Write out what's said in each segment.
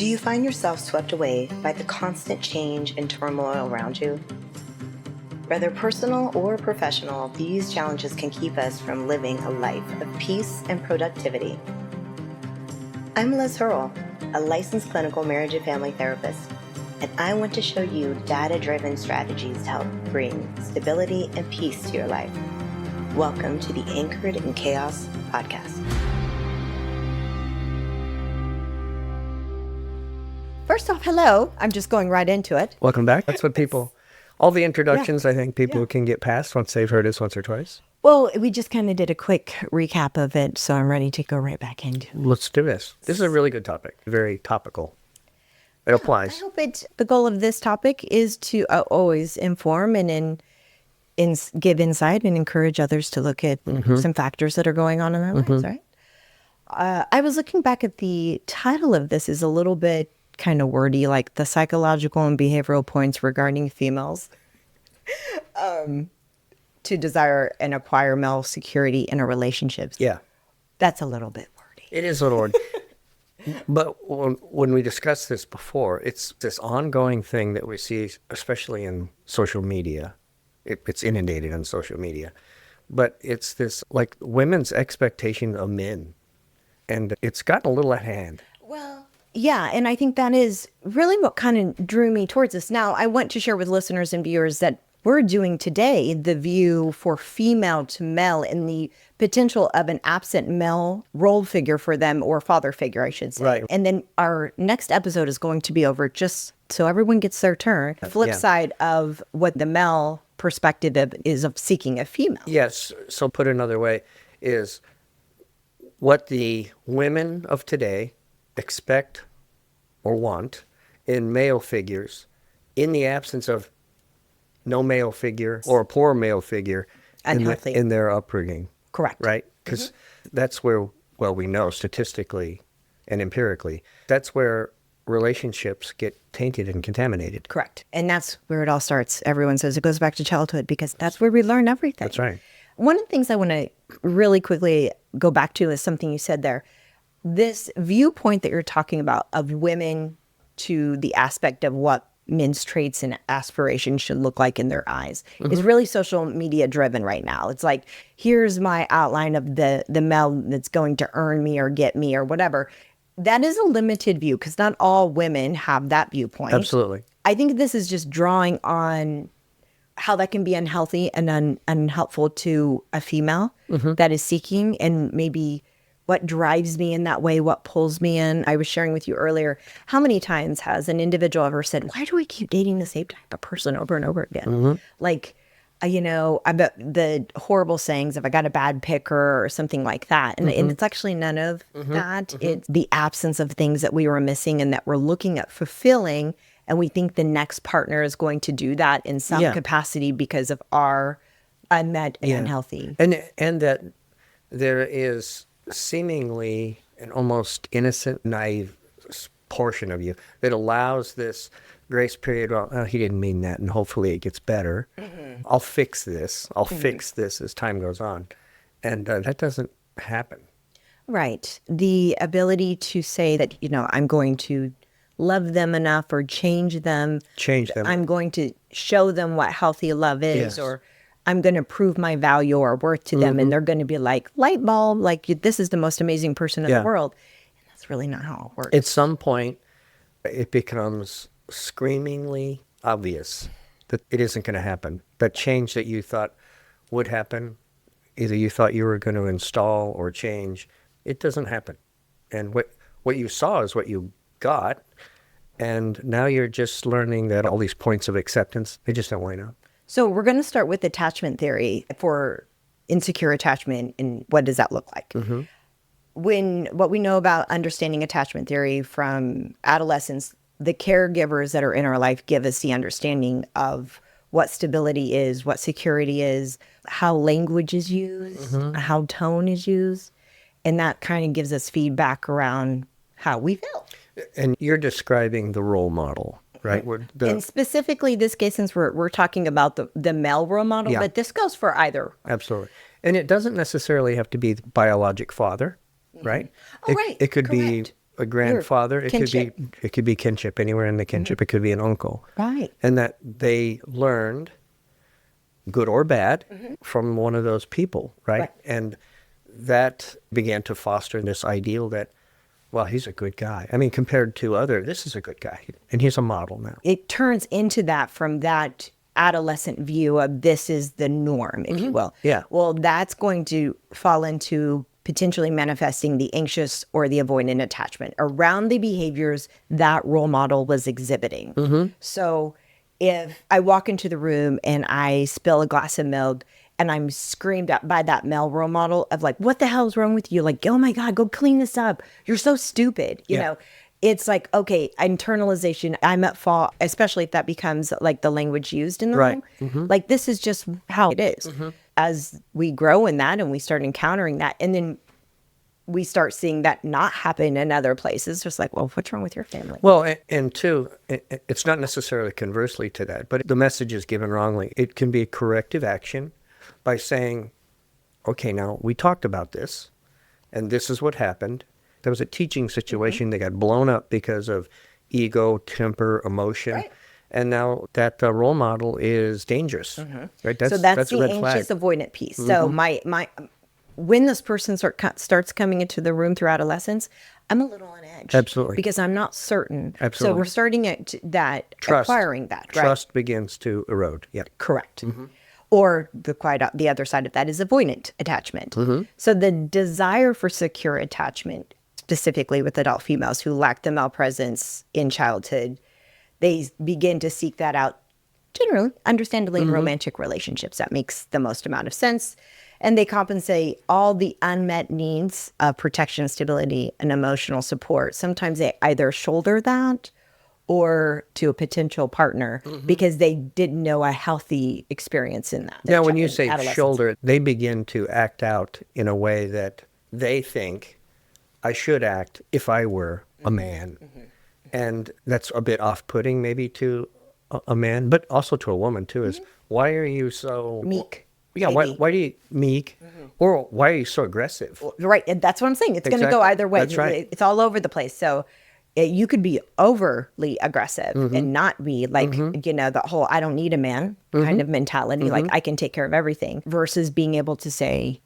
Do you find yourself swept away by the constant change and turmoil around you? Whether personal or professional, these challenges can keep us from living a life of peace and productivity. I'm Liz Hurl, a licensed clinical marriage and family therapist, and I want to show you data-driven strategies to help bring stability and peace to your life. Welcome to the Anchored in Chaos podcast. First off, hello. I'm just going right into it. Welcome back. That's what all the introductions I think people can get past once they've heard us once or twice. Well, we just kind of did a quick recap of it, so I'm ready to go right back into it. Let's do this. This is a really good topic. Very topical. It applies. I hope the goal of this topic is to always inform and give insight and encourage others to look at some factors that are going on in their lives, right? I was looking back at the title of this is a little bit kind of wordy, like the psychological and behavioral points regarding females to desire and acquire male security in a relationship. Yeah. That's a little bit wordy. It is a little wordy. But when we discussed this before, it's this ongoing thing that we see, especially in social media. It's inundated on social media. But it's this, like, women's expectation of men. And it's gotten a little at hand. Well, yeah, and I think that is really what kind of drew me towards this. Now, I want to share with listeners and viewers that we're doing today the view for female to male and the potential of an absent male role figure for them, or father figure, I should say. Right. And then our next episode is going to be over just so everyone gets their turn. Flip side of what the male perspective is of seeking a female. Yes. So put another way is what the women of today expect or want in male figures in the absence of no male figure or a poor male figure in their upbringing. Correct. Right? Because that's where, well, we know statistically and empirically, that's where relationships get tainted and contaminated. Correct. And that's where it all starts. Everyone says it goes back to childhood because that's where we learn everything. That's right. One of the things I want to really quickly go back to is something you said there. This viewpoint that you're talking about of women to the aspect of what men's traits and aspirations should look like in their eyes is really social media driven right now. It's like, here's my outline of the male that's going to earn me or get me or whatever. That is a limited view because not all women have that viewpoint. Absolutely. I think this is just drawing on how that can be unhealthy and unhelpful to a female that is seeking, and maybe what drives me in that way, what pulls me in. I was sharing with you earlier, how many times has an individual ever said, why do I keep dating the same type of person over and over again? Like, I bet the horrible sayings of I got a bad picker or something like that. And it's actually none of that. It's the absence of things that we were missing and that we're looking at fulfilling. And we think the next partner is going to do that in some capacity because of our unmet and unhealthy. And that there is seemingly an almost innocent, naive portion of you that allows this grace period. Well, he didn't mean that, and hopefully it gets better. I'll fix this. I'll fix this as time goes on. And that doesn't happen. Right. The ability to say that, I'm going to love them enough or change them. I'm going to show them what healthy love is, or I'm going to prove my value or worth to them, and they're going to be like, light bulb, like, this is the most amazing person in the world. And that's really not how it works. At some point, it becomes screamingly obvious that it isn't going to happen. That change that you thought would happen, either you thought you were going to install or change, it doesn't happen. And what you saw is what you got, and now you're just learning that all these points of acceptance, they just don't line up. So we're going to start with attachment theory for insecure attachment, and what does that look like? What we know about understanding attachment theory from adolescence, the caregivers that are in our life give us the understanding of what stability is, what security is, how language is used, how tone is used, and that kind of gives us feedback around how we feel. And you're describing the role model. Right. And specifically this case, since we're talking about the male role model, but this goes for either. Absolutely. And it doesn't necessarily have to be the biologic father, right? Oh, right. It could be a grandfather. It kinship. could be kinship anywhere in the kinship. It could be an uncle. Right. And that they learned, good or bad, from one of those people, right? And that began to foster this ideal that, well, he's a good guy. I mean, compared to this is a good guy. And he's a model now. It turns into that from that adolescent view of this is the norm, if you will. Yeah. Well, that's going to fall into potentially manifesting the anxious or the avoidant attachment around the behaviors that role model was exhibiting. So if I walk into the room and I spill a glass of milk and I'm screamed at by that male role model of like, what the hell is wrong with you? Like, oh my God, go clean this up. You're so stupid. You know, it's like, okay, internalization, I'm at fault, especially if that becomes like the language used in the room. Like, this is just how it is. As we grow in that and we start encountering that, and then we start seeing that not happen in other places, just like, well, what's wrong with your family? Well, and two, it's not necessarily conversely to that, but the message is given wrongly. It can be a corrective action by saying, okay, now we talked about this, and this is what happened. There was a teaching situation that got blown up because of ego, temper, emotion. And now that role model is dangerous. Right? So that's a the red anxious flag. avoidant piece. So when this person starts coming into the room through adolescence, I'm a little on edge. Absolutely. Because I'm not certain. Absolutely. So we're starting at that, Trust. acquiring that, right? Trust begins to erode. Yeah. Correct. Or the other side of that is avoidant attachment. So the desire for secure attachment, specifically with adult females who lack the male presence in childhood, they begin to seek that out generally, understandably, in romantic relationships. That makes the most amount of sense. And they compensate all the unmet needs of protection, stability, and emotional support. Sometimes they either shoulder that or to a potential partner because they didn't know a healthy experience in that. Now, when you say adolescence. shoulder, they begin to act out in a way that they think I should act if I were a man. And that's a bit off-putting maybe to a man, but also to a woman too, is why are you so... Meek. Yeah, maybe. why do you meek? Or why are you so aggressive? Right. And that's what I'm saying. It's going to go Exactly. either way. That's right. It's all over the place. So you could be overly aggressive and not be like, the whole I don't need a man kind of mentality. Like I can take care of everything versus being able to say,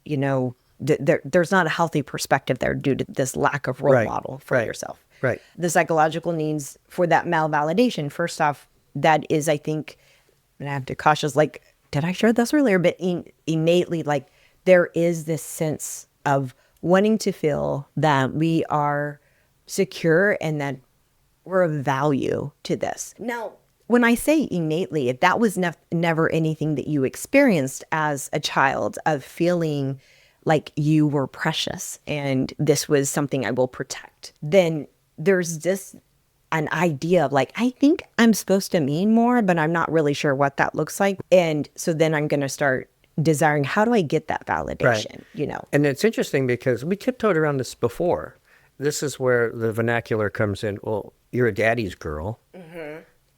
there's not a healthy perspective there due to this lack of role model for yourself. Right. The psychological needs for that male validation, first off, that is, I think, and I have to cautious, like, did I share this earlier? But innately, like, there is this sense of wanting to feel that we are secure and that we're of value to this. Now, when I say innately, if that was never anything that you experienced as a child of feeling like you were precious and this was something I will protect, then there's just an idea of like, I think I'm supposed to mean more, but I'm not really sure what that looks like. And so then I'm going to start desiring, how do I get that validation, And it's interesting because we tiptoed around this before. This is where the vernacular comes in. Well, you're a daddy's girl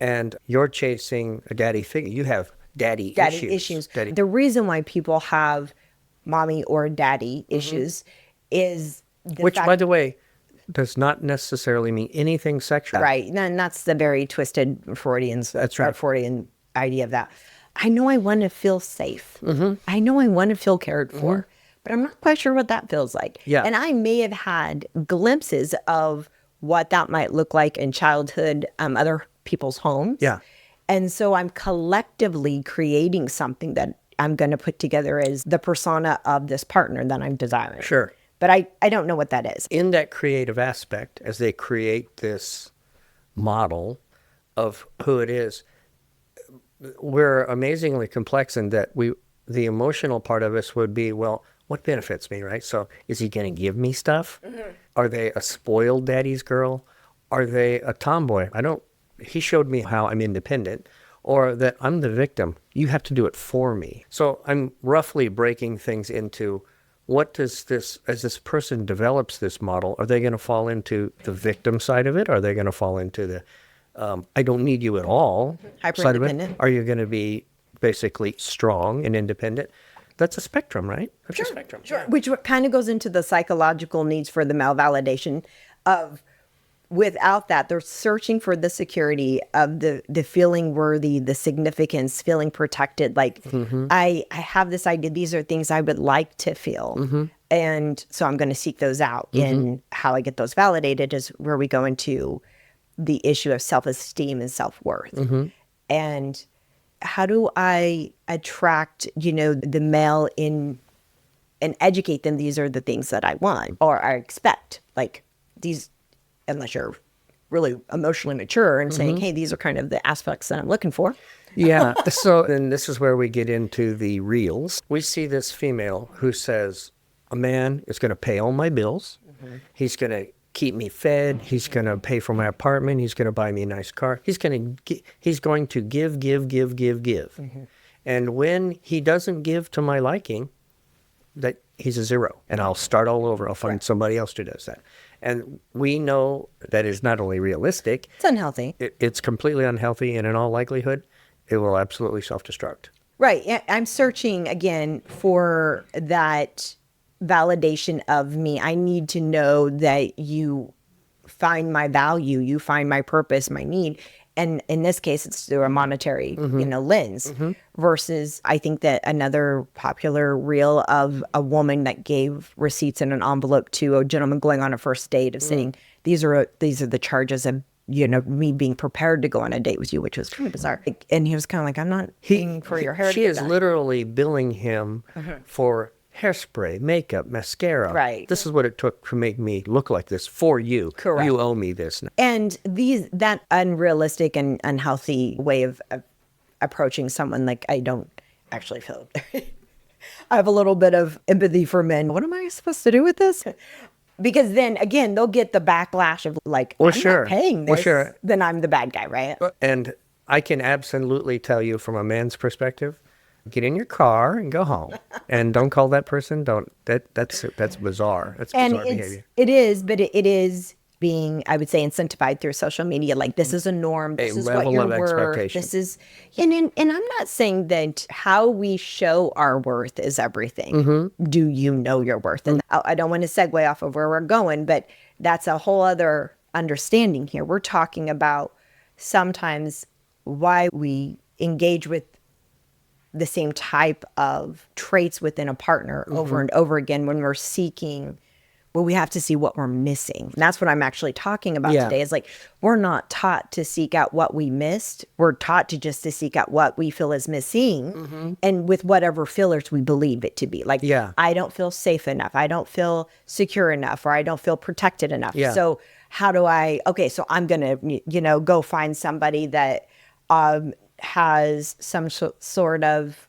and you're chasing a daddy figure. You have daddy issues. The reason why people have mommy or daddy issues is which, by the way, does not necessarily mean anything sexual. Right. And that's the very twisted Freudian idea of that. I know I want to feel safe. I know I want to feel cared for, but I'm not quite sure what that feels like. Yeah. And I may have had glimpses of what that might look like in childhood, other people's homes. Yeah. And so I'm collectively creating something that I'm going to put together as the persona of this partner that I'm desiring. Sure. But I don't know what that is. In that creative aspect, as they create this model of who it is, we're amazingly complex in that the emotional part of us would be, well, what benefits me, right? So is he going to give me stuff? Are they a spoiled daddy's girl? Are they a tomboy? He showed me how I'm independent, or that I'm the victim. You have to do it for me. So I'm roughly breaking things into, what does this, as this person develops this model, are they going to fall into the victim side of it? Are they going to fall into the, I don't need you at all side of it? Hyper-independent. Are you going to be basically strong and independent? That's a spectrum, right? That's a spectrum. Sure. Which kind of goes into the psychological needs for the male validation of without that, they're searching for the security of the feeling worthy, the significance, feeling protected. Like, I have this idea, these are things I would like to feel. And so I'm going to seek those out. And how I get those validated is where we go into the issue of self-esteem and self-worth. And how do I attract, the male in and educate them, these are the things that I want or I expect. Like these, unless you're really emotionally mature and saying, hey, these are kind of the aspects that I'm looking for. Yeah. So then this is where we get into the reels. We see this female who says, a man is going to pay all my bills. He's going to keep me fed. He's going to pay for my apartment. He's going to buy me a nice car. He's going to give. And when he doesn't give to my liking, that he's a zero, and I'll start all over. I'll find somebody else who does that. And we know that is not only realistic, It's unhealthy. it's completely unhealthy, and in all likelihood, it will absolutely self-destruct. Right. Yeah, I'm searching again for that validation of me. I need to know that you find my value, you find my purpose, my need. And in this case, it's through a monetary, lens versus I think that another popular reel of a woman that gave receipts in an envelope to a gentleman going on a first date of saying, these are the charges of, me being prepared to go on a date with you, which was kind of bizarre. And he was kind of like, I'm not paying for your hair. She is literally billing him for hairspray, makeup, mascara. Right. This is what it took to make me look like this for you. Correct. You owe me this. And that unrealistic and unhealthy way of approaching someone, like I don't actually feel. I have a little bit of empathy for men. What am I supposed to do with this? Because then again, they'll get the backlash of like, I'm not paying this. Then I'm the bad guy, right? And I can absolutely tell you from a man's perspective, get in your car and go home, and don't call that person. That's bizarre. That's bizarre behavior. It is, but it is being, I would say, incentivized through social media. Like this is a norm. This is what you're worth. This is, and I'm not saying that how we show our worth is everything. Do you know your worth? And I don't want to segue off of where we're going, but that's a whole other understanding here. We're talking about sometimes why we engage with the same type of traits within a partner over and over again when we're seeking. Well, we have to see what we're missing. And that's what I'm actually talking about today. Is like, we're not taught to seek out what we missed. We're taught to seek out what we feel is missing, and with whatever fillers we believe it to be. Like, I don't feel safe enough. I don't feel secure enough, or I don't feel protected enough. So how do so I'm going to, go find somebody that has some sort of,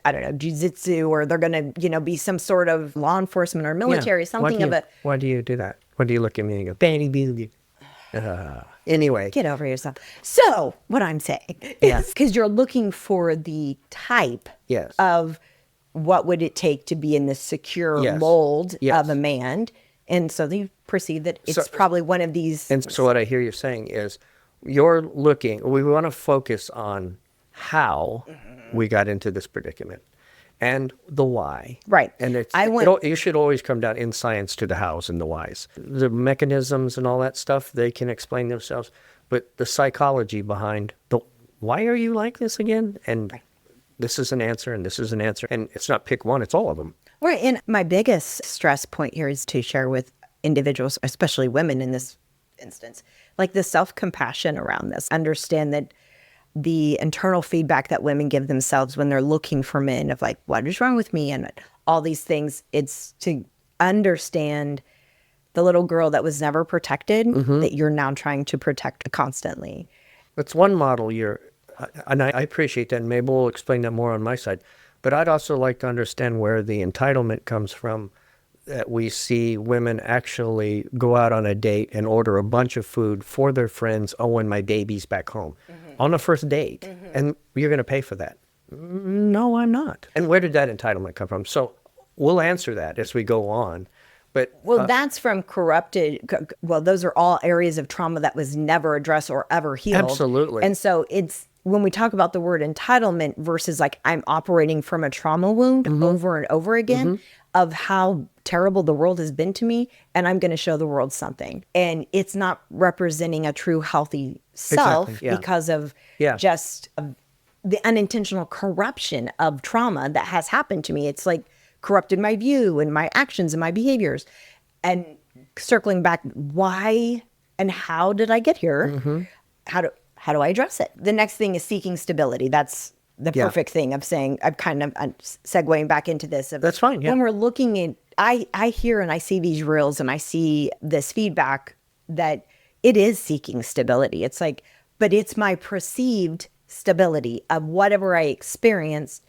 I don't know, jiu-jitsu, or they're going to, be some sort of law enforcement or military, something of it. Why do you do that? Why do you look at me and go, Banny Beanie? Anyway. Get over yourself. So what I'm saying is because you're looking for the type of what would it take to be in the secure mold of a man. And so they perceive that it's probably one of these. And so what I hear you saying is we want to focus on how we got into this predicament and the why. Right. And you should always come down in science to the hows and the whys. The mechanisms and all that stuff, they can explain themselves, but the psychology behind why are you like this again? And this is an answer, and this is an answer. And it's not pick one, it's all of them. Right. And my biggest stress point here is to share with individuals, especially women in this instance, like the self-compassion around this. Understand that the internal feedback that women give themselves when they're looking for men of like, what is wrong with me? And all these things, it's to understand the little girl that was never protected that you're now trying to protect constantly. That's one model and I appreciate that, and maybe we'll explain that more on my side. But I'd also like to understand where the entitlement comes from, that we see women actually go out on a date and order a bunch of food for their friends. Oh, and my baby's back home on a first date. And you're going to pay for that. No, I'm not. And where did that entitlement come from? So we'll answer that as we go on. But that's from those are all areas of trauma that was never addressed or ever healed. Absolutely. And so when we talk about the word entitlement versus like I'm operating from a trauma wound over and over again of how terrible the world has been to me, and I'm going to show the world something. And it's not representing a true healthy self because of just the unintentional corruption of trauma that has happened to me. It's like corrupted my view and my actions and my behaviors. And circling back, why and how did I get here? How do I address it? The next thing is seeking stability. That's the perfect thing of saying, I'm segueing back into this. That's fine. Yeah. When we're looking at, I hear and I see these reels and I see this feedback that it is seeking stability. It's like, but it's my perceived stability of whatever I experienced.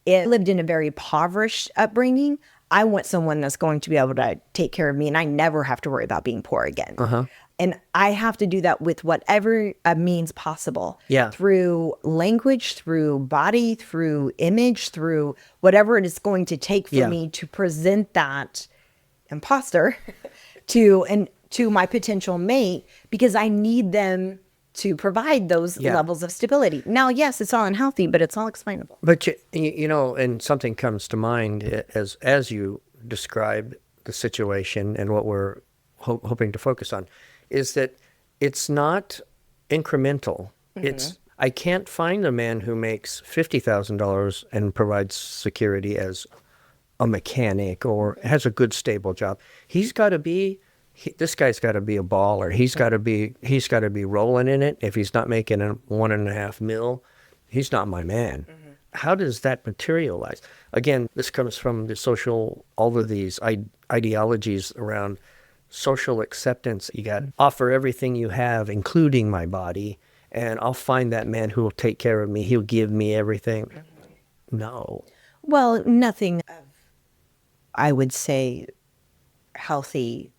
It lived in a very impoverished upbringing. I want someone that's going to be able to take care of me, and I never have to worry about being poor again. And I have to do that with whatever means possible. Through language, through body, through image, through whatever it is going to take for me to present that imposter to my potential mate, because I need them to provide those levels of stability. Now, yes, it's all unhealthy, but it's all explainable. But you know, and something comes to mind as you describe the situation and what we're hoping to focus on, is that it's not incremental. It's, I can't find a man who makes $50,000 and provides security as a mechanic or has a good stable job. He's got to be. This guy's got to be a baller. He's got to be rolling in it. If he's not making a $1.5 million, he's not my man. How does that materialize? Again, this comes from the social, all of these ideologies around social acceptance. You got to offer everything you have, including my body, and I'll find that man who will take care of me. He'll give me everything. No. Well, nothing of, I would say, healthy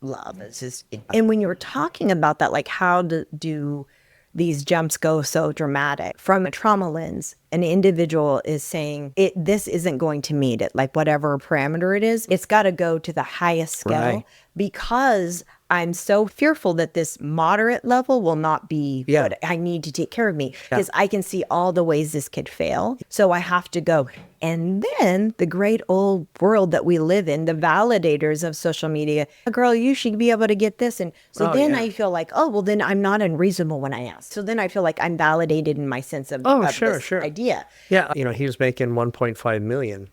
love. It's just, and when you were talking about that, like how do these jumps go so dramatic from a trauma lens? An individual is saying this isn't going to meet it, like whatever parameter it is, it's got to go to the highest scale because I'm so fearful that this moderate level will not be good. I need to take care of me because I can see all the ways this could fail. So I have to go. And then the great old world that we live in, the validators of social media, girl, you should be able to get this. And so I feel like, oh, well, then I'm not unreasonable when I ask. So then I feel like I'm validated in my sense of, this idea. Yeah. You know, he was making 1.5 million.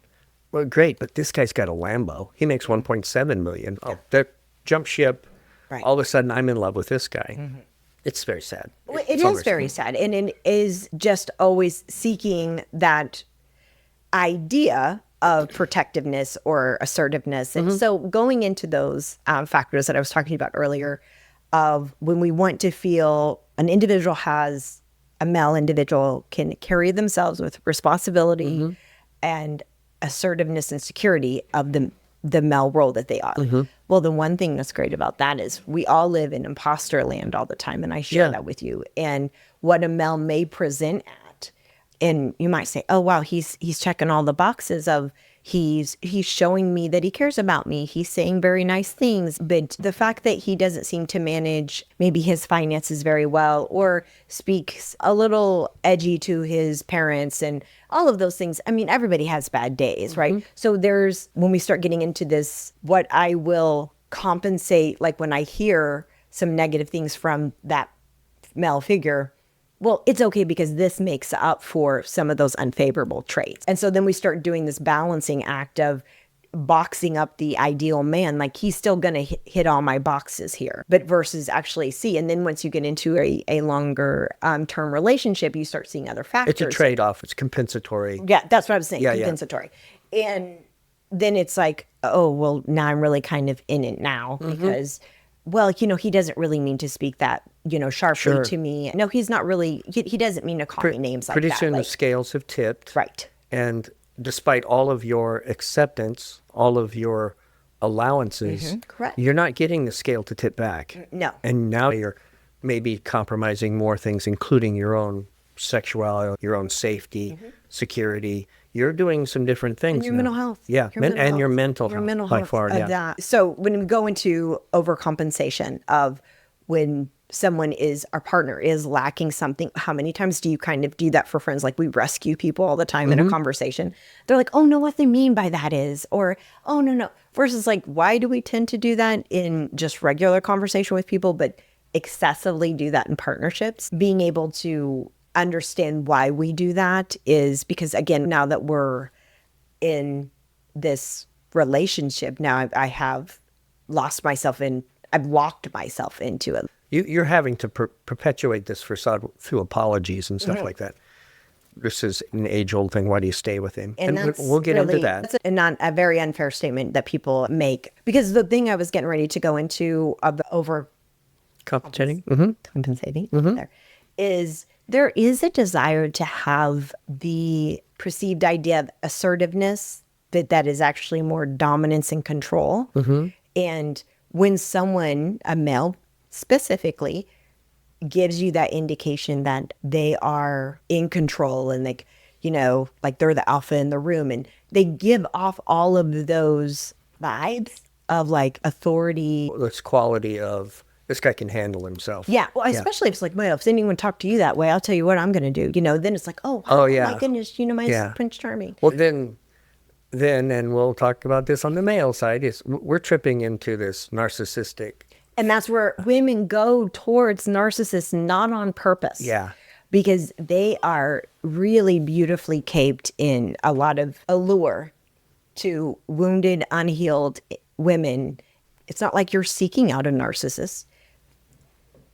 Well, great. But this guy's got a Lambo. He makes 1.7 million. Oh, that jump ship. Right. All of a sudden, I'm in love with this guy. It's very sad. Well, it is very sad. And it is just always seeking that idea of protectiveness or assertiveness. And so going into those factors that I was talking about earlier of when we want to feel an individual has, a male individual can carry themselves with responsibility and assertiveness and security of the male role that they are. Well, the one thing that's great about that is we all live in imposter land all the time, and I share that with you. And what a male may present at, and you might say, "Oh, wow, he's checking all the boxes of he's showing me that he cares about me. He's saying very nice things." But the fact that he doesn't seem to manage maybe his finances very well, or speaks a little edgy to his parents and all of those things. I mean, everybody has bad days, right? So when we start getting into this, what I will compensate, like when I hear some negative things from that male figure, well, it's okay because this makes up for some of those unfavorable traits. And so then we start doing this balancing act of boxing up the ideal man, like he's still going to hit all my boxes here, but versus actually see. And then once you get into a longer term relationship, you start seeing other factors. It's a trade-off. It's compensatory. Yeah, that's what I was saying, compensatory. And then it's like, oh, well, now I'm really kind of in it now because, well, you know, he doesn't really mean to speak that, you know, sharply to me. No, he's not really, he doesn't mean to call me names like that. Pretty soon the scales have tipped. Right. And despite all of your acceptance, all of your allowances, correct, you're not getting the scale to tip back. No. And now you're maybe compromising more things, including your own sexuality, your own safety, security. You're doing some different things. And your mental health. Yeah, your mental health. By far, that. So when we go into overcompensation of when someone is, our partner is lacking something, how many times do you kind of do that for friends? Like we rescue people all the time in a conversation. They're like, oh no, what they mean by that is, or, oh no. Versus like, why do we tend to do that in just regular conversation with people, but excessively do that in partnerships? Being able to understand why we do that is because, again, now that we're in this relationship, now I have lost myself in, I've walked myself into it. You're having to perpetuate this facade through apologies and stuff like that. This is an age-old thing. Why do you stay with him? And we'll get into that. That's a very unfair statement that people make. Because the thing I was getting ready to go into of the Compensating? compensating there is there is a desire to have the perceived idea of assertiveness that is actually more dominance and control. And when someone, a male specifically, gives you that indication that they are in control and like, you know, like they're the alpha in the room, and they give off all of those vibes of like authority. This quality of, this guy can handle himself. Yeah. Well, especially if it's like, well, if anyone talk to you that way, I'll tell you what I'm going to do. You know, then it's like, oh my goodness, you know, my Prince Charming. Well, then, and we'll talk about this on the male side, is we're tripping into this narcissistic. And that's where women go towards narcissists, not on purpose. Yeah. Because they are really beautifully caped in a lot of allure to wounded, unhealed women. It's not like you're seeking out a narcissist.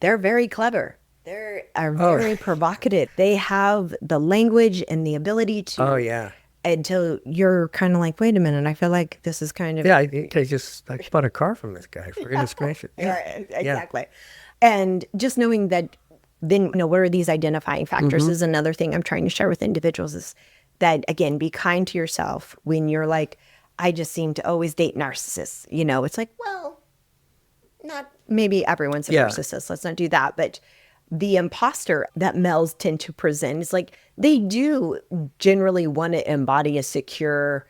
They're very clever. They are very provocative. They have the language and the ability to. Until you're kind of like, wait a minute, I feel like this is kind of. Yeah, I bought a car from this guy for indiscretion. Exactly. And just knowing that, then, you know, what are these identifying factors is another thing I'm trying to share with individuals, is that, again, be kind to yourself when you're like, I just seem to always date narcissists. You know, it's like, well, not maybe everyone's a narcissist. Let's not do that. But the imposter that males tend to present is like, they do generally want to embody a secure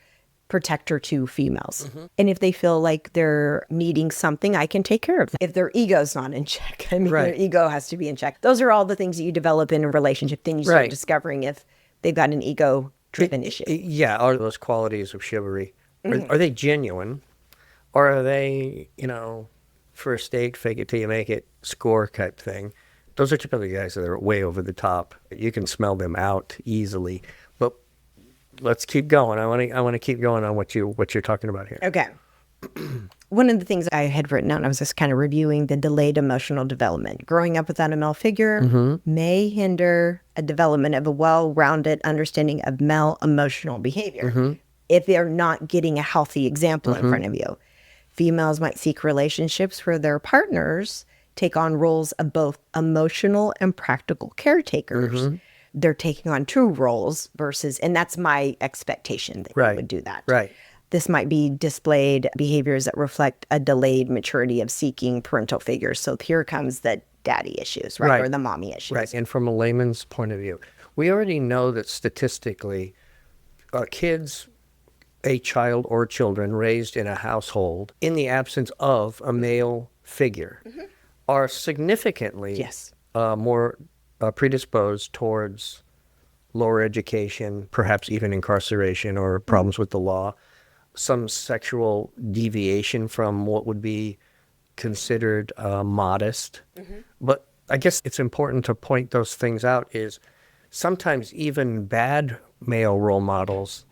protector to females. And if they feel like they're needing something, I can take care of them. If their ego's not in check, I mean, their ego has to be in check. Those are all the things that you develop in a relationship. Then you start discovering if they've got an ego-driven issue. Yeah, are those qualities of chivalry, are they genuine? Or are they, you know, first date, fake it till you make it, score type thing? Those are typically guys that are way over the top. You can smell them out easily. But let's keep going. I want to keep going on what you're talking about here. Okay. One of the things I had written down, I was just kind of reviewing the delayed emotional development. Growing up without a male figure may hinder a development of a well-rounded understanding of male emotional behavior if they're not getting a healthy example in front of you. Females might seek relationships where their partners take on roles of both emotional and practical caretakers. They're taking on two roles versus, and that's my expectation that they would do that. Right. This might be displayed behaviors that reflect a delayed maturity of seeking parental figures. So here comes the daddy issues, right? Or the mommy issues. Right. And from a layman's point of view, we already know that statistically, kids, a child or children raised in a household in the absence of a male figure are significantly more predisposed towards lower education, perhaps even incarceration or problems with the law, some sexual deviation from what would be considered modest. But I guess it's important to point those things out, is sometimes even bad male role models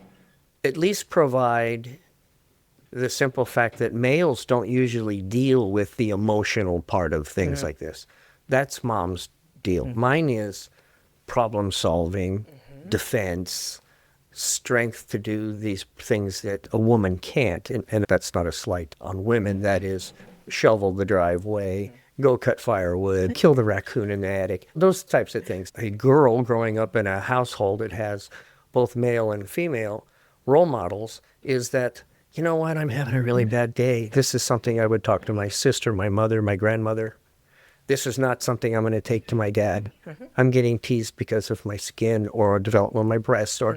at least provide the simple fact that males don't usually deal with the emotional part of things like this. That's mom's deal. Mine is problem solving, defense, strength to do these things that a woman can't. And that's not a slight on women. That is shovel the driveway, go cut firewood, kill the raccoon in the attic, those types of things. A girl growing up in a household that has both male and female role models is that, you know what, I'm having a really bad day. This is something I would talk to my sister, my mother, my grandmother. This is not something I'm going to take to my dad. I'm getting teased because of my skin or development of my breasts or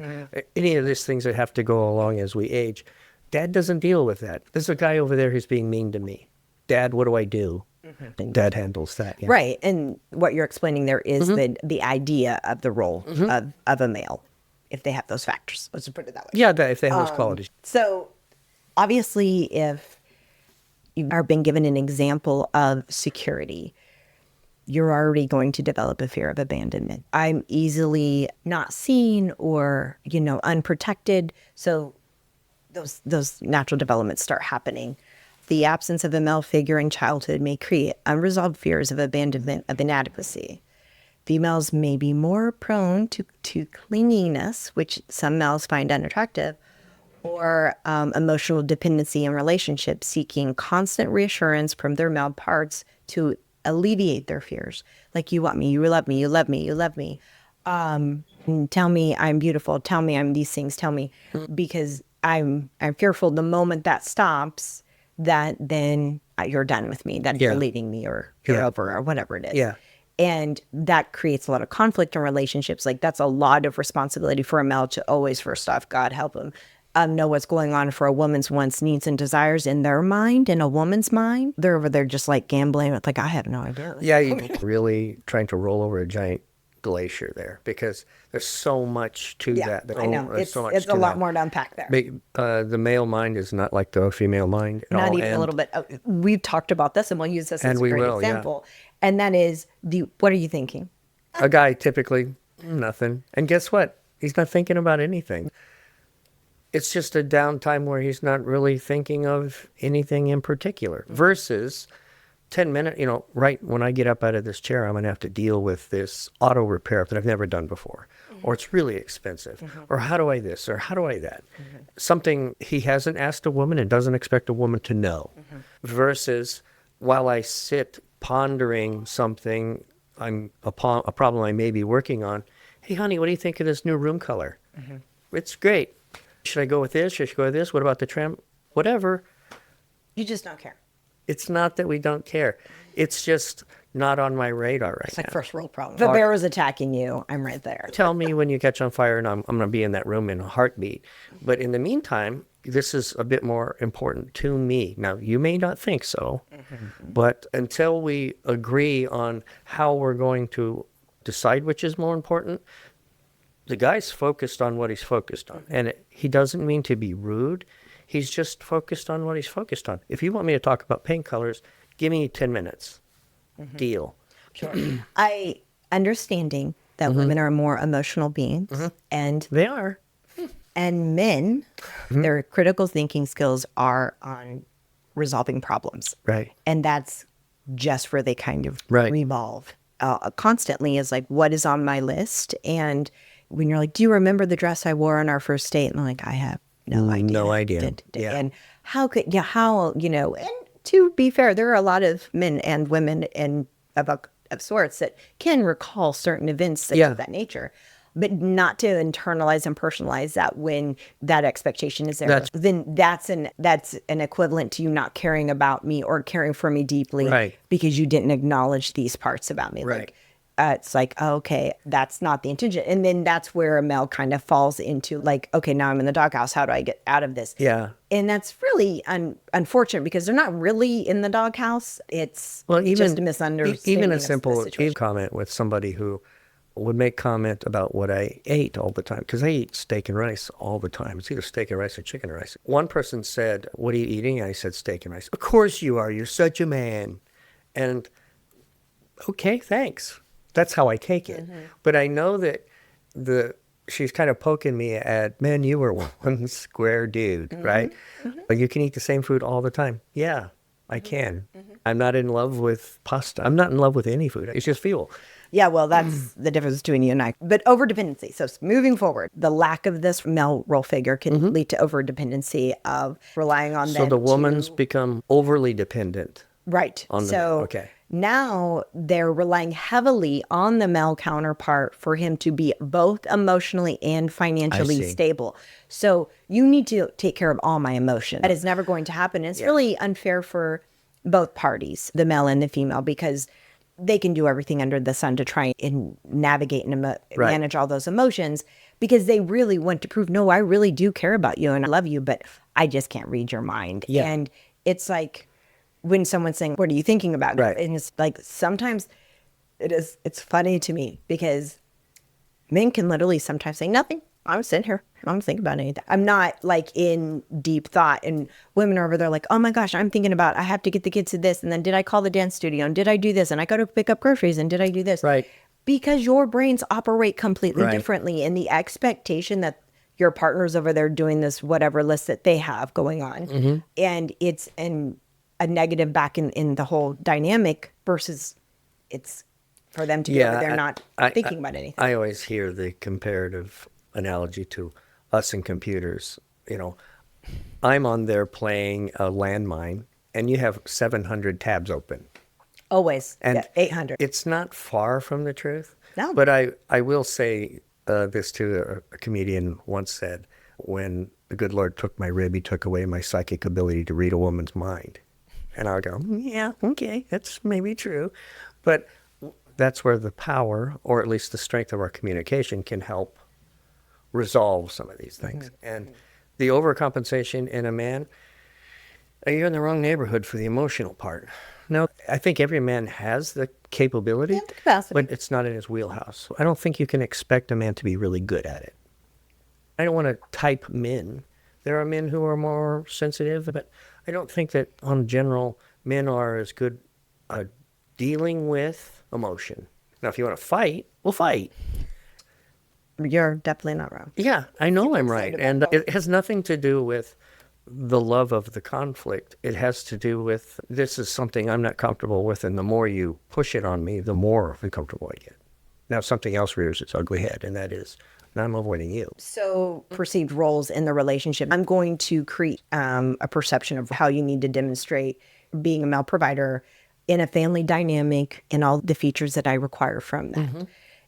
any of these things that have to go along as we age. Dad doesn't deal with that. There's a guy over there who's being mean to me. Dad, what do I do? Dad handles that. Yeah. Right. And what you're explaining there is the idea of the role of a male, if they have those factors. Let's just put it that way. Yeah, if they have those qualities. So obviously, if you are being given an example of security, you're already going to develop a fear of abandonment. I'm easily not seen or, unprotected. So those natural developments start happening. The absence of a male figure in childhood may create unresolved fears of abandonment, of inadequacy. Females may be more prone to clinginess, which some males find unattractive, or emotional dependency in relationships, seeking constant reassurance from their male parts to alleviate their fears. Like, you want me, you love me, you love me, you love me. Tell me I'm beautiful. Tell me I'm these things. Tell me, because I'm fearful the moment that stops, that then you're done with me, that you're leaving me, or you're over, or whatever it is. Yeah. And that creates a lot of conflict in relationships. Like, that's a lot of responsibility for a male to always, first off, God help him, know what's going on for a woman's wants, needs, and desires in their mind, in a woman's mind. They're over there just like gambling. It's like, I have no idea. Yeah, you're really trying to roll over a giant glacier there, because there's so much to that. I know. There's It's, so much it's to a lot that. more to unpack there. The male mind is not like the female mind at Not all. even a little bit. We've talked about this, and we'll use this as And a we great will, yeah. example. And that is, what are you thinking? A guy typically, nothing. And guess what? He's not thinking about anything. It's just a downtime where he's not really thinking of anything in particular. Versus 10 minutes, right when I get up out of this chair, I'm going to have to deal with this auto repair that I've never done before. Or it's really expensive. Or how do I this? Or how do I that? Something he hasn't asked a woman and doesn't expect a woman to know. Versus while I sit pondering something, a problem I may be working on. Hey, honey, what do you think of this new room color? It's great. Should I go with this? Should I go with this? What about the trim? Whatever. You just don't care. It's not that we don't care. It's just not on my radar right It's like now. first world problem. The bear is attacking you. I'm right there. Tell me when you catch on fire, and I'm going to be in that room in a heartbeat. But in the meantime, this is a bit more important to me. Now, you may not think so, but until we agree on how we're going to decide which is more important, the guy's focused on what he's focused on. And he doesn't mean to be rude. He's just focused on what he's focused on. If you want me to talk about paint colors, give me 10 minutes. Deal. Sure. I understanding that women are more emotional beings, and They are. and men, their critical thinking skills are on resolving problems. Right. And that's just where they kind of Right. revolve constantly, is like, what is on my list? And when you're like, do you remember the dress I wore on our first date? And I'm like, I have no idea. No idea. Yeah. And and to be fair, there are a lot of men and women of sorts that can recall certain events of that nature, but not to internalize and personalize that when that expectation is there. Then that's an equivalent to you not caring about me or caring for me deeply, Right. because you didn't acknowledge these parts about me. Right. Like, it's like, okay, that's not the intention. And then that's where a male kind of falls into like, okay, now I'm in the doghouse. How do I get out of this? Yeah. And that's really unfortunate, because they're not really in the doghouse. It's just a misunderstanding. Even a of the simple situation. comment with somebody who would make comment about what I ate all the time, because I eat steak and rice all the time. It's either steak and rice or chicken and rice. One person said, "What are you eating?" And I said, "Steak and rice." "Of course you are. You're such a man." And okay, thanks. That's how I take it. But I know that she's kind of poking me at, man, you were one square dude, right? But you can eat the same food all the time. Yeah, I can. I'm not in love with pasta. I'm not in love with any food. It's just fuel. Yeah, well, that's the difference between you and I. But overdependency. So moving forward, the lack of this male role figure can lead to overdependency of relying on them. So the woman's become overly dependent. Right. On the- So okay. now they're relying heavily on the male counterpart for him to be both emotionally and financially see. stable. So you need to take care of all my emotions. That is never going to happen. It's really unfair for both parties, the male and the female, because they can do everything under the sun to try and navigate and manage all those emotions, because they really want to prove, no, I really do care about you and I love you, but I just can't read your mind. Yeah. And it's like, when someone's saying, what are you thinking about? Right. And it's like, sometimes it's funny to me because men can literally sometimes say nothing. I'm sitting here. I'm thinking about anything. I'm not like in deep thought. And women are over there like, oh my gosh, I'm thinking about, I have to get the kids to this. And then did I call the dance studio? And did I do this? And I got to pick up groceries. And did I do this? Right. Because your brains operate completely Right. differently. And the expectation that your partner's over there doing this, whatever list that they have going on. And it's a negative back in the whole dynamic versus it's for them to be over there not thinking about anything. I always hear the comparative analogy to us and computers. You know, I'm on there playing a landmine, and you have 700 tabs open. Always. And Yeah, 800. It's not far from the truth. No. But I will say this too. A comedian once said, when the good Lord took my rib, he took away my psychic ability to read a woman's mind. And I'll go, yeah, okay, that's maybe true. But that's where the power, or at least the strength of our communication, can help resolve some of these things. And the overcompensation in a man, you're in the wrong neighborhood for the emotional part. No, I think every man has the capability, the capacity. but it's not in his wheelhouse. So I don't think you can expect a man to be really good at it. I don't want to type men. There are men who are more sensitive, but I don't think that on general men are as good at dealing with emotion. Now, if you want to fight, we'll fight. You're definitely not wrong. Yeah, I know I'm right. about And that. it has nothing to do with the love of the conflict. It has to do with, this is something I'm not comfortable with, and the more you push it on me, the more uncomfortable I get. Now something else rears its ugly head, and that is, now I'm avoiding you. So perceived roles in the relationship. I'm going to create a perception of how you need to demonstrate being a male provider in a family dynamic and all the features that I require from that.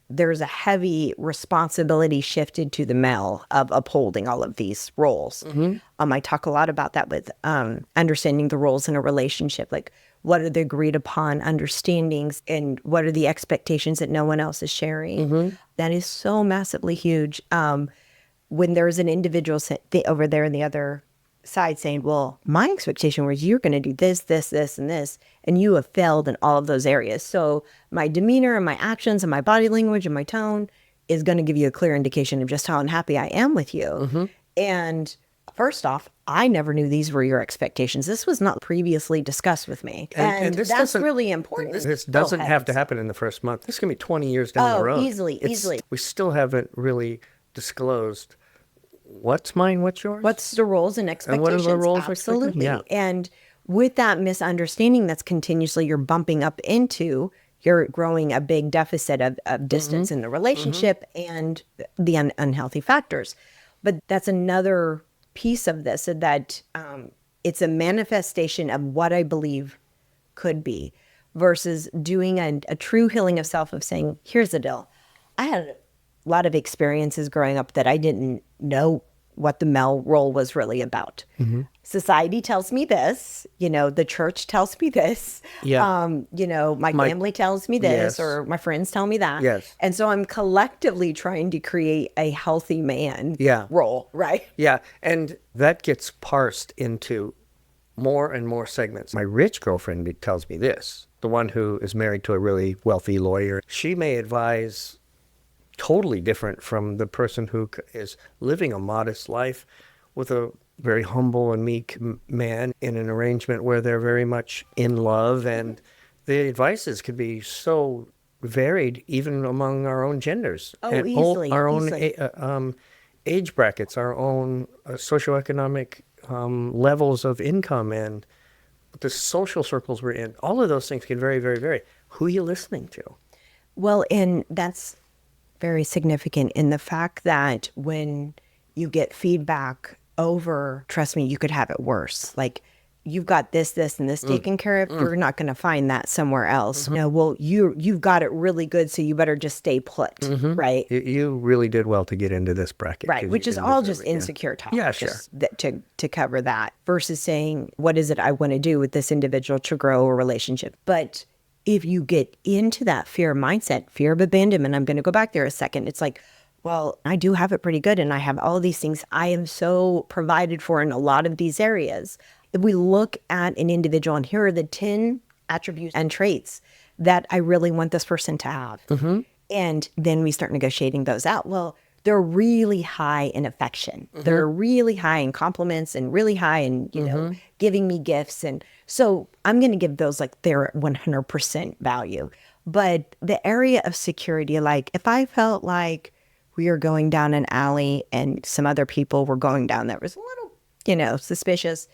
There's a heavy responsibility shifted to the male of upholding all of these roles. I talk a lot about that with understanding the roles in a relationship, like what are the agreed upon understandings and what are the expectations that no one else is sharing. That is so massively huge. When there's an individual over there in the other side saying, well, my expectation was you're going to do this, this, this, and this, and you have failed in all of those areas. So my demeanor and my actions and my body language and my tone is going to give you a clear indication of just how unhappy I am with you. And first off, I never knew these were your expectations. This was not previously discussed with me. And this that's doesn't- really important. This doesn't have to happen in the first month. This can be 20 years down the road. Easily. We still haven't really disclosed what's mine, what's yours. What's the roles and expectations? what are the roles and Absolutely. expectations? Yeah. And with that misunderstanding that's continuously you're bumping up into, you're growing a big deficit of distance in the relationship and the unhealthy factors. But that's another piece of this, that it's a manifestation of what I believe could be versus doing a true healing of self, of saying, here's the deal. I had a lot of experiences growing up that I didn't know what the male role was really about. Society tells me this, the church tells me this, Yeah. my family tells me this, Yes. or my friends tell me that. Yes. And so I'm collectively trying to create a healthy man Yeah. role, right? Yeah, and that gets parsed into more and more segments. My rich girlfriend tells me this, the one who is married to a really wealthy lawyer. She may advise totally different from the person who is living a modest life with a very humble and meek man in an arrangement where they're very much in love. And the advices could be so varied even among our own genders. Oh, and easily, our own easily. age brackets, our own socioeconomic levels of income, and the social circles we're in. All of those things can vary, very, very. Who are you listening to? Well, and that's very significant in the fact that when you get feedback over, trust me, you could have it worse. Like, you've got this, and this taken care of. You're not going to find that somewhere else. Well, you've got it really good, so you better just stay put, right? You really did well to get into this bracket. Right, 'cause which you is didn't all deserve just it, yeah. insecure talk. Yeah, sure. just to cover that versus saying, what is it I want to do with this individual to grow a relationship? But if you get into that fear mindset, fear of abandonment, I'm going to go back there a second. It's like, well, I do have it pretty good and I have all these things. I am so provided for in a lot of these areas. If we look at an individual and here are the 10 attributes and traits that I really want this person to have. And then we start negotiating those out. Well, they're really high in affection. They're really high in compliments and really high in, you know, giving me gifts. And so I'm going to give those like their 100% value. But the area of security, like if I felt like we were going down an alley and some other people were going down that was a little, you know, suspicious,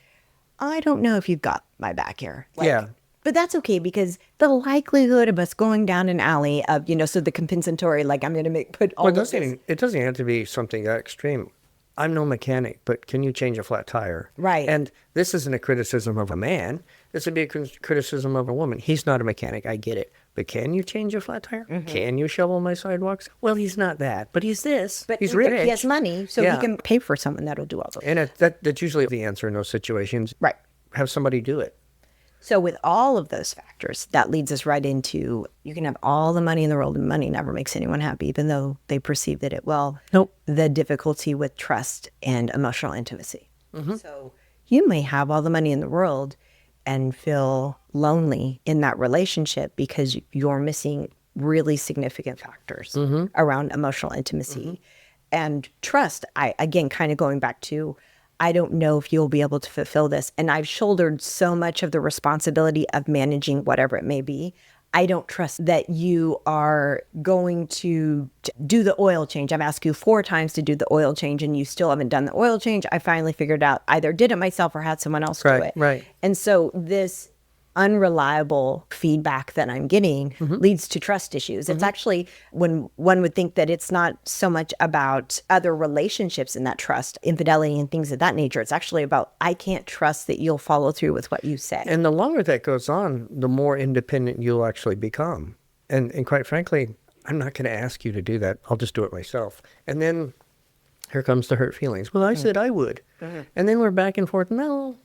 I don't know if you've got my back here. Like, Yeah. but that's okay because the likelihood of us going down an alley of, you know, so the compensatory, like I'm going to put all Well, of this. it doesn't have to be something that extreme. I'm no mechanic, but can you change a flat tire? Right. And this isn't a criticism of a man. This would be a criticism of a woman. He's not a mechanic. I get it. But can you change a flat tire? Can you shovel my sidewalks? Well, he's not that, but he's this. But he's rich. he has money, so Yeah. he can pay for someone that'll do all those. And that's usually the answer in those situations. Right. Have somebody do it. So with all of those factors, that leads us right into you can have all the money in the world and money never makes anyone happy, even though they perceive that it will. Nope. The difficulty with trust and emotional intimacy. So you may have all the money in the world and feel lonely in that relationship because you're missing really significant factors around emotional intimacy and trust. I, again, kind of going back to, I don't know if you'll be able to fulfill this. And I've shouldered so much of the responsibility of managing whatever it may be. I don't trust that you are going to do the oil change. I've asked you 4 times to do the oil change and you still haven't done the oil change. I finally figured out either did it myself or had someone else do it. Right. And so this unreliable feedback that I'm getting leads to trust issues. It's actually when one would think that it's not so much about other relationships in that trust, infidelity and things of that nature. It's actually about, I can't trust that you'll follow through with what you say. And the longer that goes on, the more independent you'll actually become. And quite frankly, I'm not going to ask you to do that. I'll just do it myself. And then here comes the hurt feelings. Well, I said I would. And then we're back and forth. No,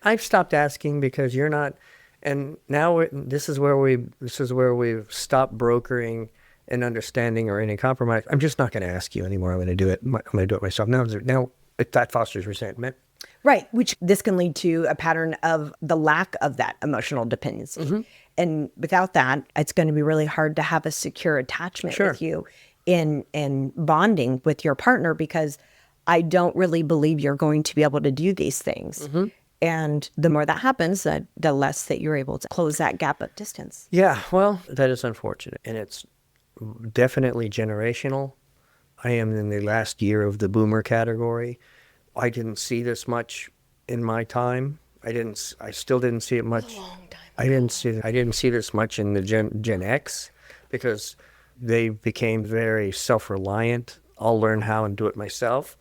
I've stopped asking because you're not. And now this is where we've stopped brokering and understanding or any compromise. I'm just not going to ask you anymore. I'm going to do it. I'm going to do it myself. Now that fosters resentment. Right, which this can lead to a pattern of the lack of that emotional dependency. And without that, it's going to be really hard to have a secure attachment with you in bonding with your partner because I don't really believe you're going to be able to do these things. And the more that happens, the less that you're able to close that gap of distance. Yeah, well, that is unfortunate. And it's definitely generational. I am in the last year of the boomer category. I didn't see this much in my time. I still didn't see it much. A long time ago. I didn't see this much in the Gen X because they became very self-reliant. I'll learn how and do it myself.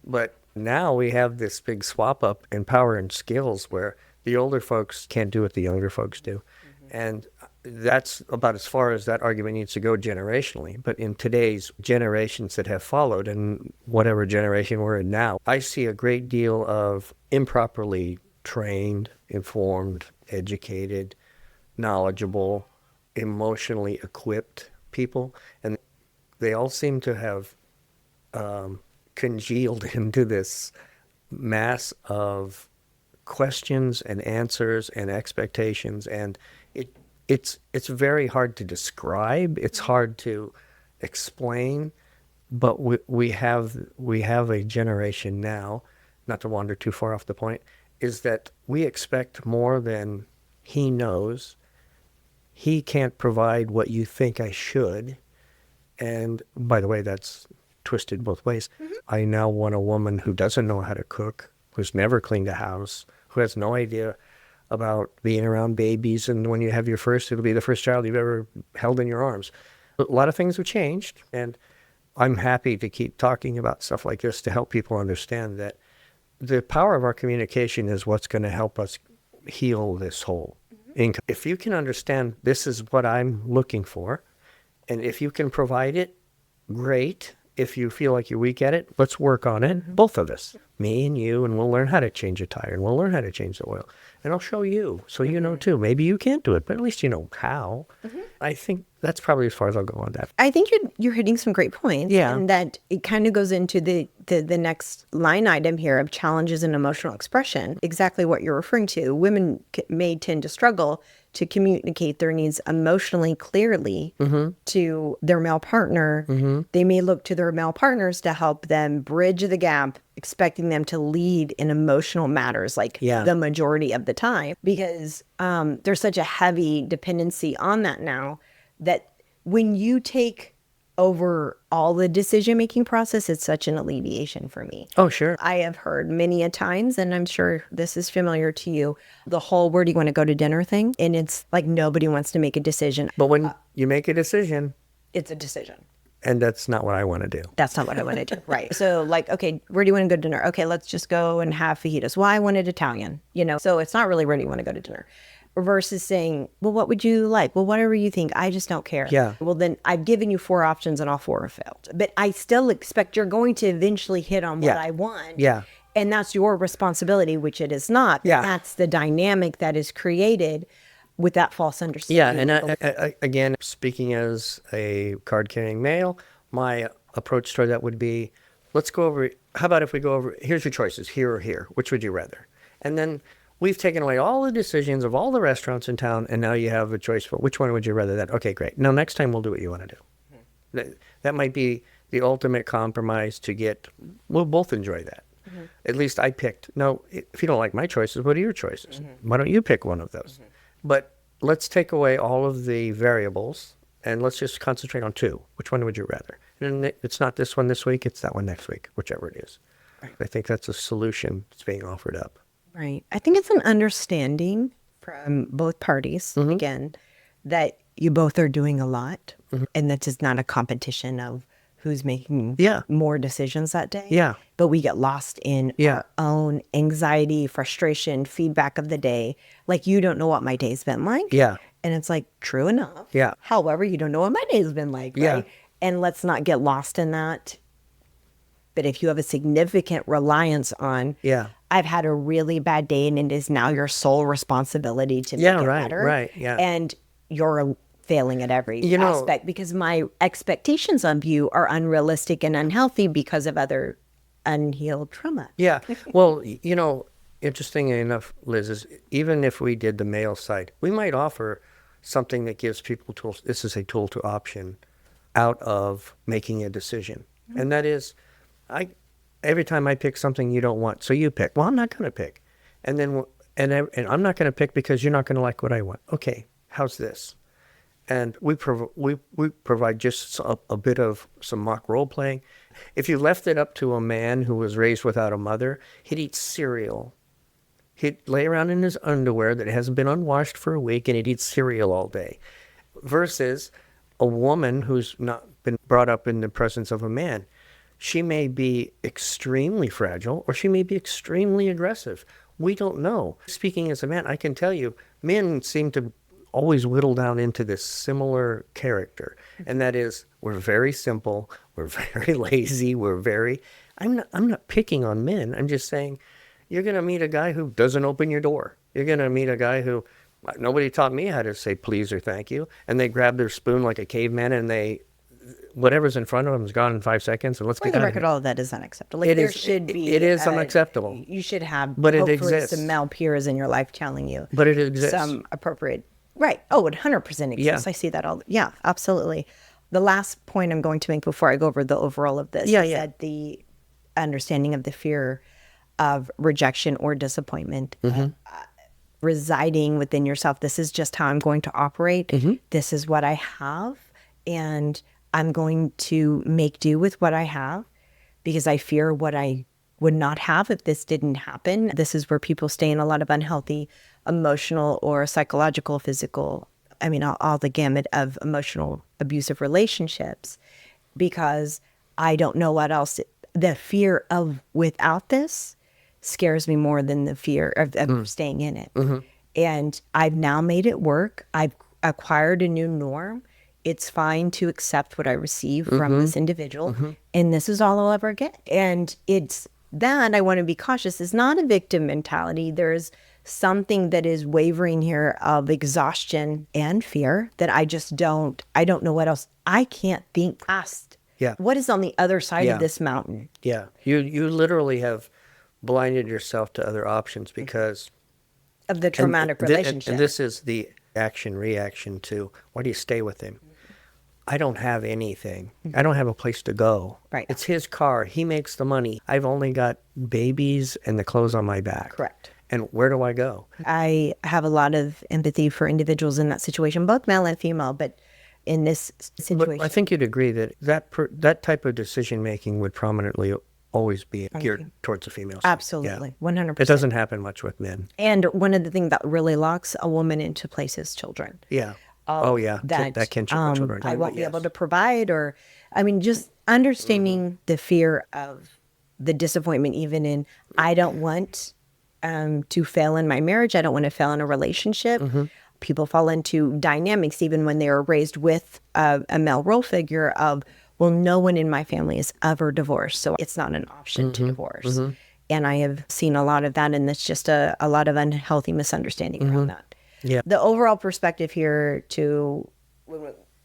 But now we have this big swap up in power and skills where the older folks can't do what the younger folks do. And that's about as far as that argument needs to go generationally. But in today's generations that have followed and whatever generation we're in now, I see a great deal of improperly trained, informed, educated, knowledgeable, emotionally equipped people. And they all seem to have congealed into this mass of questions and answers and expectations, and it's very hard to describe. It's hard to explain, but we have a generation now, not to wander too far off the point, is that we expect more than he knows. He can't provide what you think I should, and by the way, that's twisted both ways. I now want a woman who doesn't know how to cook, who's never cleaned a house, who has no idea about being around babies, and when you have your first, it'll be the first child you've ever held in your arms. A lot of things have changed, and I'm happy to keep talking about stuff like this to help people understand that the power of our communication is what's going to help us heal this whole income. If you can understand this is what I'm looking for, and if you can provide it, great. If you feel like you're weak at it, let's work on it, both of us. me and you, and we'll learn how to change a tire, and we'll learn how to change the oil. And I'll show you, so you know too. Maybe you can't do it, but at least you know how. I think that's probably as far as I'll go on that. I think you're hitting some great points. Yeah. And that it kind of goes into the next line item here of challenges in emotional expression. Exactly what you're referring to. Women may tend to struggle to communicate their needs emotionally clearly to their male partner. They may look to their male partners to help them bridge the gap, expecting them to lead in emotional matters like the majority of the time, because there's such a heavy dependency on that now that when you take over all the decision-making process, it's such an alleviation for me. Oh, sure. I have heard many a times, and I'm sure this is familiar to you, the whole where do you want to go to dinner thing. And it's like nobody wants to make a decision. But when you make a decision, It's a decision. and that's not what I want to do. That's not what I want to do. Right. So like, okay, where do you want to go to dinner? Okay, let's just go and have fajitas. Well, I wanted Italian, so it's not really where do you want to go to dinner. Versus saying, well, what would you like? Well, whatever you think, I just don't care. Yeah. Well, then I've given you 4 options and all 4 have failed. But I still expect you're going to eventually hit on what I want. Yeah. And that's your responsibility, which it is not. Yeah. That's the dynamic that is created with that false understanding. Yeah, and I, again, speaking as a card-carrying male, my approach toward that would be, let's go over, how about if we go over, here's your choices, here or here, which would you rather? And then we've taken away all the decisions of all the restaurants in town, and now you have a choice for which one would you rather that? Okay, great. Now, next time we'll do what you want to do. That might be the ultimate compromise to get, we'll both enjoy that. At least I picked. Now, if you don't like my choices, what are your choices? Why don't you pick one of those? But let's take away all of the variables and let's just concentrate on 2. Which one would you rather? And it's not this one this week, it's that one next week, whichever it is. I think that's a solution that's being offered up. Right. I think it's an understanding from both parties, again, that you both are doing a lot and that it's not a competition of who's making more decisions that day. Yeah. But we get lost in our own anxiety, frustration, feedback of the day. Like, you don't know what my day's been like. Yeah. And it's like, true enough. Yeah. However, you don't know what my day's been like. Right? Yeah. And let's not get lost in that. But if you have a significant reliance on, I've had a really bad day and it is now your sole responsibility to make it better. Right, yeah. And you're failing at every aspect because my expectations of you are unrealistic and unhealthy because of other unhealed trauma. Yeah. Well, interestingly enough, Liz, is even if we did the male side, we might offer something that gives people tools. This is a tool to option out of making a decision. And that is, every time I pick something you don't want, so you pick. Well, I'm not going to pick. And then, and I'm not going to pick because you're not going to like what I want. Okay, how's this? And we provide just a bit of some mock role playing. If you left it up to a man who was raised without a mother, he'd eat cereal. He'd lay around in his underwear that hasn't been unwashed for a week, and he'd eat cereal all day. Versus a woman who's not been brought up in the presence of a man. She may be extremely fragile, or she may be extremely aggressive. We don't know. Speaking as a man, I can tell you, men seem to always whittle down into this similar character. And that is, we're very simple, we're very lazy, I'm not picking on men. I'm just saying, you're going to meet a guy who doesn't open your door. You're going to meet a guy who, nobody taught me how to say please or thank you. And they grab their spoon like a caveman and whatever's in front of them is gone in 5 seconds. And let's get For the out of record, here. all of that is unacceptable. Like, there should be. It is unacceptable. You should have, but it hopefully, exists. some male peers in your life telling you. But it exists. Some appropriate. Right. Oh, it 100% exists. Yeah. I see that all. Yeah, absolutely. The last point I'm going to make before I go over the overall of this is that the understanding of the fear of rejection or disappointment residing within yourself. This is just how I'm going to operate. This is what I have. And I'm going to make do with what I have because I fear what I would not have if this didn't happen. This is where people stay in a lot of unhealthy emotional or psychological, physical, all the gamut of emotional abusive relationships because I don't know what else. The fear of without this scares me more than the fear of staying in it. And I've now made it work. I've acquired a new norm. It's fine to accept what I receive from this individual. And this is all I'll ever get. And it's that I want to be cautious is not a victim mentality. There's something that is wavering here of exhaustion and fear that I don't know what else. I can't think past. Yeah. What is on the other side Yeah. of this mountain? Yeah. You literally have blinded yourself to other options because Of the traumatic and relationship. and this is the action reaction to why do you stay with him? I don't have anything. I don't have a place to go. Right. It's his car. He makes the money. I've only got babies and the clothes on my back. Correct. And where do I go? I have a lot of empathy for individuals in that situation, both male and female, but in this situation. But I think you'd agree that that type of decision making would prominently always be geared towards the female. Absolutely. Yeah. 100%. It doesn't happen much with men. And one of the things that really locks a woman into place is children. Yeah. Oh, yeah. That kinship with children. I won't be Yes. able to provide, or, I mean, just understanding the fear of the disappointment, even in, I don't want to fail in my marriage. I don't want to fail in a relationship. People fall into dynamics, even when they are raised with a male role figure of, well, no one in my family is ever divorced, so it's not an option to divorce. And I have seen a lot of that, and it's just a lot of unhealthy misunderstanding around that. Yeah. The overall perspective here to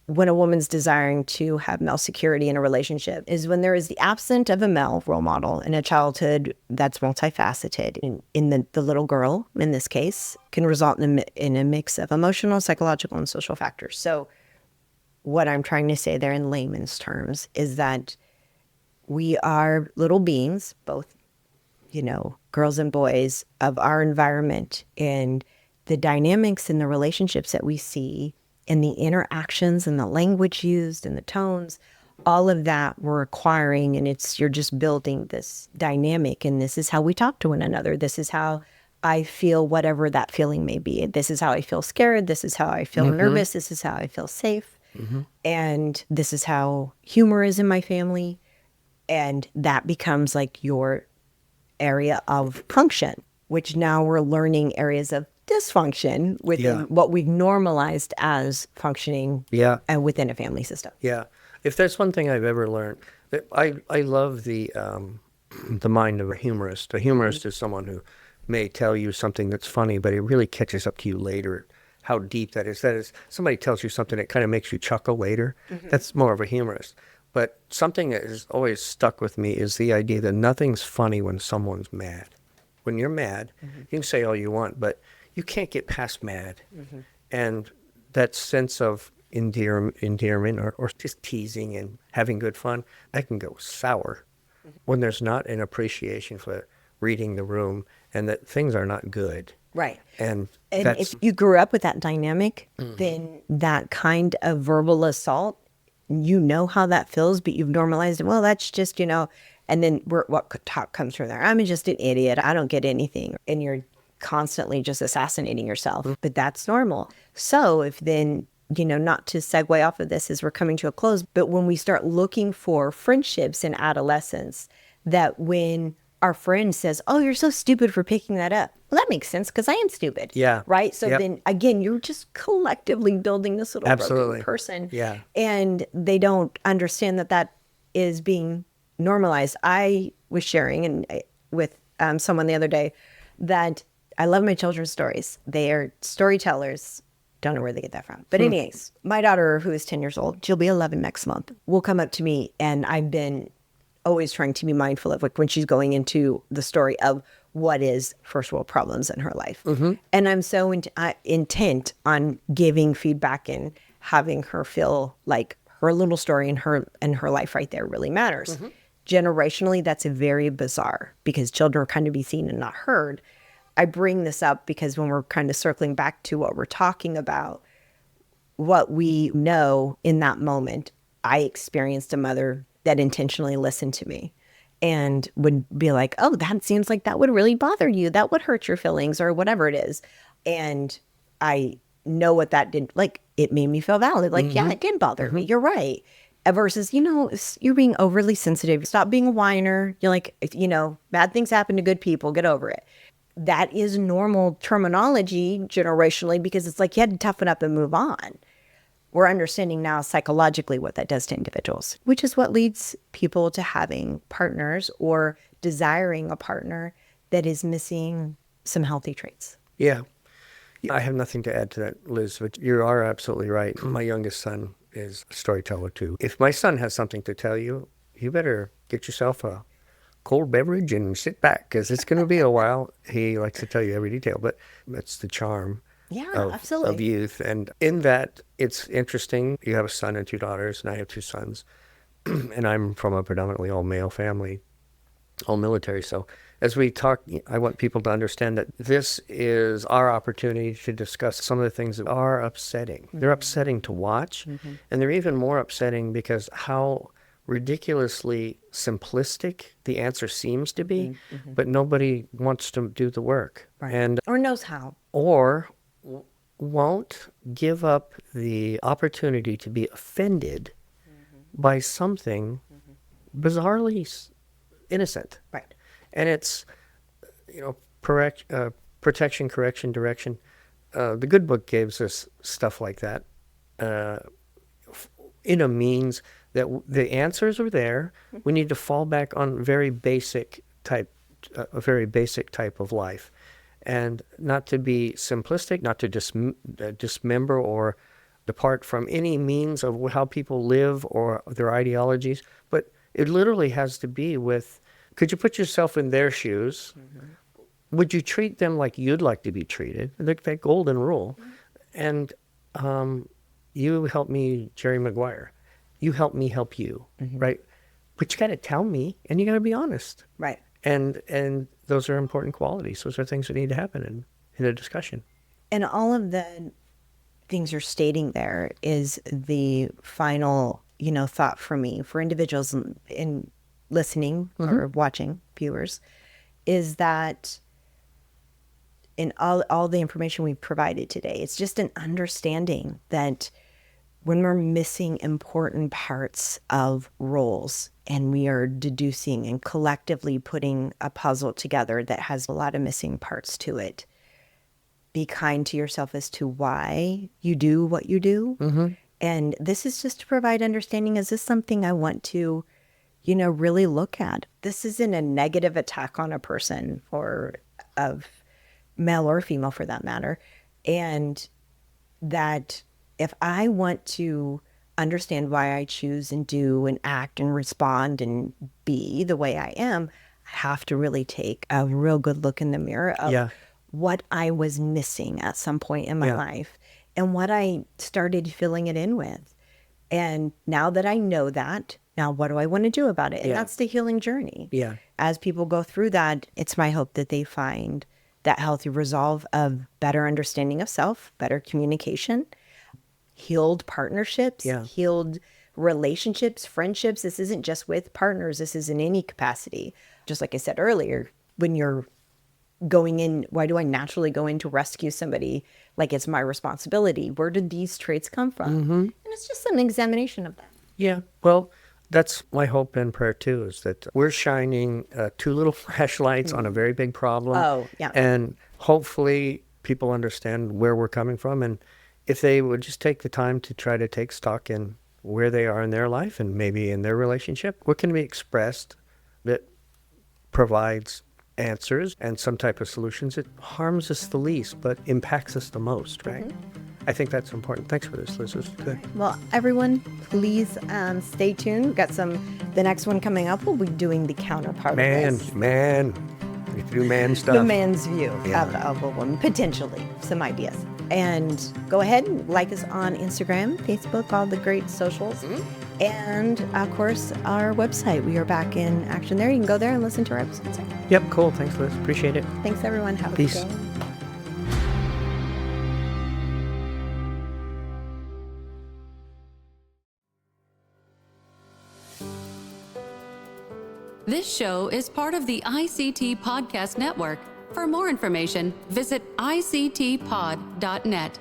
when a woman's desiring to have male security in a relationship is when there is the absence of a male role model in a childhood that's multifaceted. In the little girl, in this case, can result in a mix of emotional, psychological, and social factors. So what I'm trying to say there in layman's terms is that we are little beings, both, girls and boys, of our environment, and the dynamics and the relationships that we see and the interactions and the language used and the tones, all of that we're acquiring, and you're just building this dynamic, and this is how we talk to one another. This is how I feel, whatever that feeling may be. This is how I feel scared. This is how I feel nervous. This is how I feel safe. And this is how humor is in my family. And that becomes like your area of function, which now we're learning areas of dysfunction within what we've normalized as functioning within a family system. Yeah. If there's one thing I've ever learned, I love the mind of a humorist. A humorist is someone who may tell you something that's funny, but it really catches up to you later, how deep that is. That is, somebody tells you something that kind of makes you chuckle later. That's more of a humorist. But something that has always stuck with me is the idea that nothing's funny when someone's mad. When you're mad, you can say all you want, but you can't get past mad. And that sense of endearment or just teasing and having good fun, that can go sour when there's not an appreciation for reading the room and that things are not good. Right. And if you grew up with that dynamic, then that kind of verbal assault, you know how that feels, but you've normalized it. Well, that's just, and then what talk comes from there? I'm just an idiot. I don't get anything. And you're constantly just assassinating yourself, but that's normal. So if then, not to segue off of this as we're coming to a close, but when we start looking for friendships in adolescence, that when our friend says, oh, you're so stupid for picking that up. Well, that makes sense because I am stupid. Yeah. Right? So then again, you're just collectively building this little broken person. Yeah. And they don't understand that is being normalized. I was sharing with someone the other day that I love my children's stories. They are storytellers. Don't know where they get that from. But anyways, my daughter, who is 10 years old, she'll be 11 next month, will come up to me, and I've been always trying to be mindful of, like, when she's going into the story of what is first world problems in her life. And I'm so intent on giving feedback and having her feel like her little story and her life right there really matters. Generationally, that's very bizarre because children are kind of be seen and not heard. I bring this up because when we're kind of circling back to what we're talking about, what we know in that moment, I experienced a mother that intentionally listened to me and would be like, oh, that seems like that would really bother you. That would hurt your feelings or whatever it is. And I know what that did. Like, it made me feel valid. Like, yeah, it did bother me. You're right. Versus, you're being overly sensitive. Stop being a whiner. You're like, bad things happen to good people. Get over it. That is normal terminology generationally because it's like you had to toughen up and move on. we're understanding now psychologically what that does to individuals, which is what leads people to having partners or desiring a partner that is missing some healthy traits. Yeah. I have nothing to add to that, Liz, but you are absolutely right. My youngest son is a storyteller too. If my son has something to tell you, you better get yourself a cold beverage and sit back, because it's going to be a while. He likes to tell you every detail, but that's the charm of youth. And in that, it's interesting. You have a son and two daughters, and I have two sons. And I'm from a predominantly all-male family, all military. So as we talk, I want people to understand that this is our opportunity to discuss some of the things that are upsetting. They're upsetting to watch, and they're even more upsetting because how ridiculously simplistic the answer seems to be, but nobody wants to do the work. Right. And Or knows how. or won't give up the opportunity to be offended by something bizarrely innocent. Right. And it's, protection, correction, direction. The good book gives us stuff like that in a means that the answers are there. We need to fall back on a very basic type of life, and not to be simplistic, not to dismember or depart from any means of how people live or their ideologies, but it literally has to be with, could you put yourself in their shoes? Would you treat them like you'd like to be treated? That golden rule. And you help me, Jerry Maguire. You help me help you, right? But you got to tell me, and you got to be honest. Right. And those are important qualities. Those are things that need to happen in a discussion. And all of the things you're stating there is the final, thought for me, for individuals in listening or watching, viewers, is that in all the information we've provided today, it's just an understanding that when we're missing important parts of roles and we are deducing and collectively putting a puzzle together that has a lot of missing parts to it, be kind to yourself as to why you do what you do. And this is just to provide understanding. Is this something I want to, really look at? This isn't a negative attack on a person, or of male or female for that matter. And that if I want to understand why I choose and do and act and respond and be the way I am, I have to really take a real good look in the mirror of what I was missing at some point in my life and what I started filling it in with. And now that I know that, now what do I want to do about it? And that's the healing journey. Yeah. As people go through that, it's my hope that they find that healthy resolve of better understanding of self, better communication, healed partnerships, healed relationships, friendships. This isn't just with partners. This is in any capacity. Just like I said earlier, when you're going in, why do I naturally go in to rescue somebody like it's my responsibility? Where did these traits come from? And it's just an examination of that. Yeah. Well, that's my hope and prayer too, is that we're shining two little flashlights on a very big problem. Oh, yeah. And hopefully people understand where we're coming from. And if they would just take the time to try to take stock in where they are in their life and maybe in their relationship, what can be expressed that provides answers and some type of solutions, it harms us the least but impacts us the most, right? I think that's important. Thanks for this, Liz. This is good. Well, everyone, please stay tuned. We've got the next one coming up. We'll be doing the counterpart of this. We have to do man stuff. The man's view of a woman, potentially, some ideas. And go ahead and like us on Instagram, Facebook, all the great socials. And, of course, our website. We are back in action there. You can go there and listen to our episodes. Yep, cool. Thanks, Liz. Appreciate it. Thanks, everyone. Have a Peace. good day. This show is part of the ICT Podcast Network. For more information, visit ictpod.net.